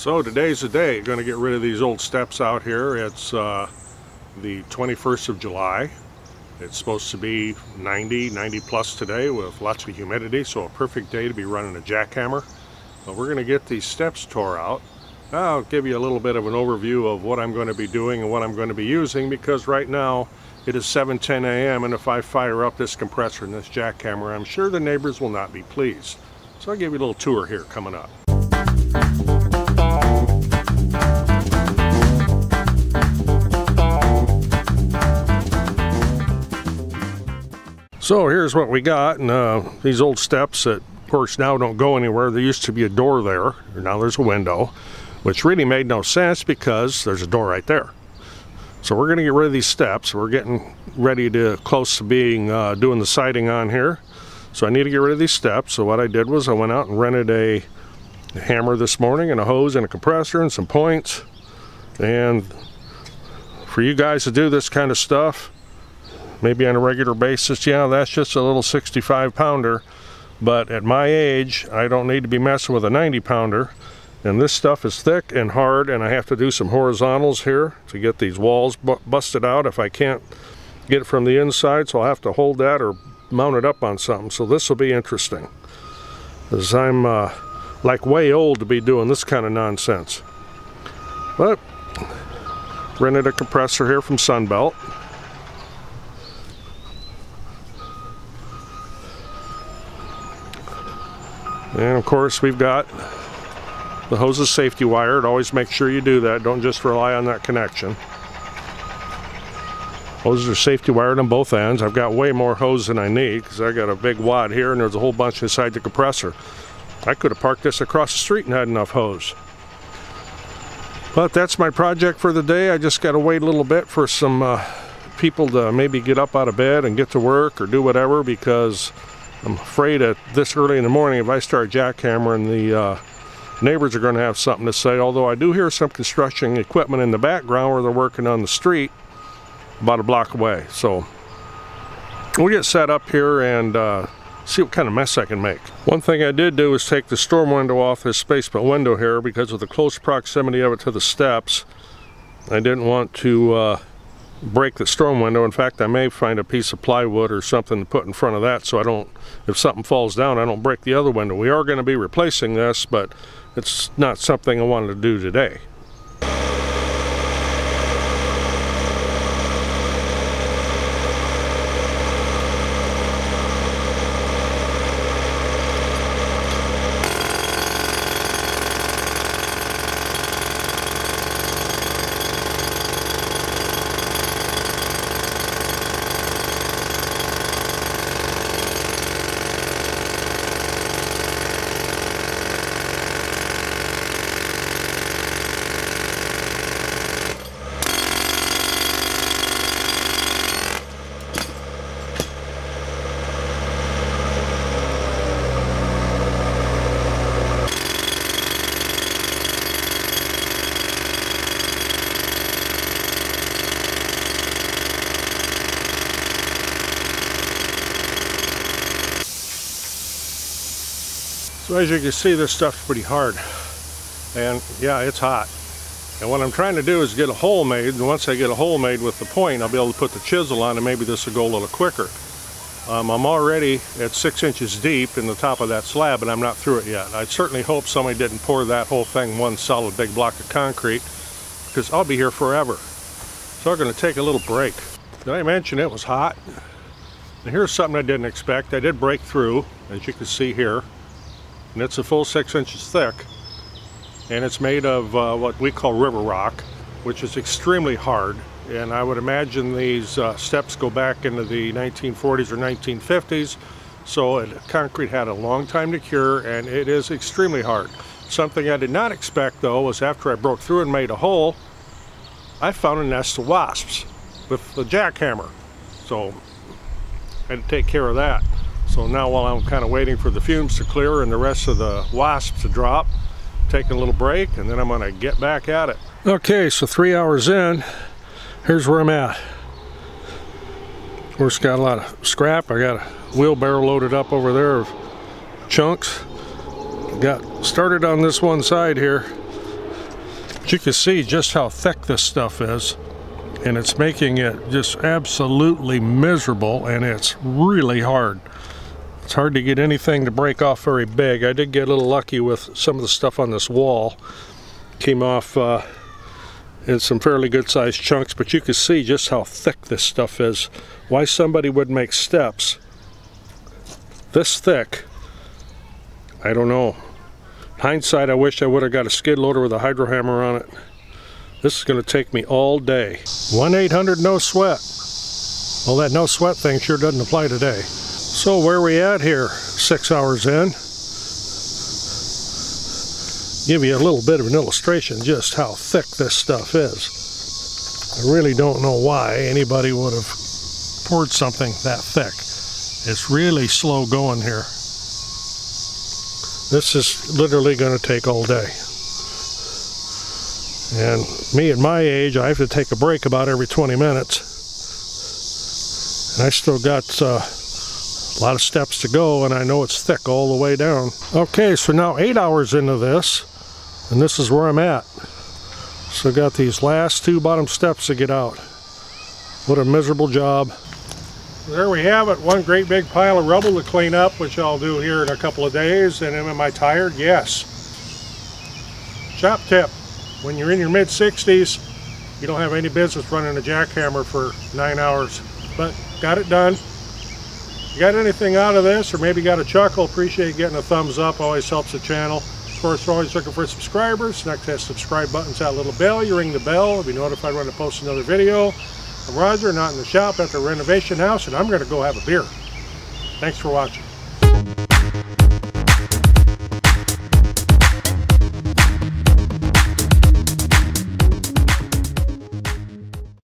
So today's the day. Going to get rid of these old steps out here. It's the 21st of July. It's supposed to be 90 plus today with lots of humidity, so a perfect day to be running a jackhammer. But we're going to get these steps tore out. I'll give you a little bit of an overview of what I'm going to be doing and what I'm going to be using, because right now it is 7:10 a.m. and if I fire up this compressor and this jackhammer, I'm sure the neighbors will not be pleased. So I'll give you a little tour here coming up. So here's what we got, and these old steps that of course now don't go anywhere. There used to be a door there, now there's a window, which really made no sense because there's a door right there. So we're going to get rid of these steps. We're getting ready to close to being doing the siding on here. So I need to get rid of these steps. So what I did was I went out and rented a hammer this morning and a hose and a compressor and some points. And for you guys to do this kind of stuff, maybe on a regular basis, yeah, that's just a little 65-pounder. But at my age, I don't need to be messing with a 90-pounder. And this stuff is thick and hard, and I have to do some horizontals here to get these walls busted out if I can't get it from the inside. So I'll have to hold that or mount it up on something. So this will be interesting, as I'm like way old to be doing this kind of nonsense. But rented a compressor here from Sunbelt. And of course we've got the hose is safety wired. Always make sure you do that. Don't just rely on that connection. Hoses are safety wired on both ends. I've got way more hose than I need because I got a big wad here and there's a whole bunch inside the compressor. I could have parked this across the street and had enough hose. But that's my project for the day. I just got to wait a little bit for some people to maybe get up out of bed and get to work or do whatever, because I'm afraid that this early in the morning, if I start jackhammering, the neighbors are going to have something to say. Although I do hear some construction equipment in the background where they're working on the street about a block away. So we'll get set up here and see what kind of mess I can make. One thing I did do is take the storm window off this basement window here because of the close proximity of it to the steps. I didn't want to break the storm window. In fact, I may find a piece of plywood or something to put in front of that so I don't, if something falls down, I don't break the other window. We are going to be replacing this, but it's not something I wanted to do today. So as you can see, this stuff's pretty hard, and yeah, it's hot. And what I'm trying to do is get a hole made, and once I get a hole made with the point, I'll be able to put the chisel on and maybe this will go a little quicker. I'm already at 6 inches deep in the top of that slab, and I'm not through it yet. I certainly hope somebody didn't pour that whole thing one solid big block of concrete, because I'll be here forever. So I'm going to take a little break. Did I mention it was hot? And here's something I didn't expect. I did break through, as you can see here. And it's a full 6 inches thick, and it's made of what we call river rock, which is extremely hard. And I would imagine these steps go back into the 1940s or 1950s, so concrete had a long time to cure, and it is extremely hard. Something I did not expect, though, was after I broke through and made a hole, I found a nest of wasps with the jackhammer. So I had to take care of that. So now while I'm kind of waiting for the fumes to clear and the rest of the wasps to drop, taking a little break, and then I'm going to get back at it. Okay, so 3 hours in, here's where I'm at. Of course, got a lot of scrap. I got a wheelbarrow loaded up over there of chunks. Got started on this one side here. But you can see just how thick this stuff is, and it's making it just absolutely miserable, and it's really hard. It's hard to get anything to break off very big. I did get a little lucky with some of the stuff on this wall. Came off in some fairly good sized chunks, but you can see just how thick this stuff is. Why somebody would make steps this thick, I don't know. Hindsight, I wish I would have got a skid loader with a hydro hammer on it. This is going to take me all day. 1-800-NO-SWEAT. Well, that no sweat thing sure doesn't apply today. So where are we at here? 6 hours in. Give you a little bit of an illustration just how thick this stuff is. I really don't know why anybody would have poured something that thick. It's really slow going here. This is literally going to take all day. And me at my age, I have to take a break about every 20 minutes. And I still got a lot of steps to go, and I know it's thick all the way down. Okay, so now 8 hours into this, and this is where I'm at. So got these last 2 bottom steps to get out. What a miserable job. There we have it, one great big pile of rubble to clean up, which I'll do here in a couple of days. And am I tired? Yes. Shop tip, when you're in your mid-60s, you don't have any business running a jackhammer for 9 hours. But got it done. You got anything out of this, or maybe got a chuckle, appreciate getting a thumbs up, always helps the channel. Of course, we're always looking for subscribers. Next to that subscribe button's that little bell. You ring the bell, you'll be notified when I post another video. I'm Roger, not in the shop at the renovation house, and I'm going to go have a beer. Thanks for watching.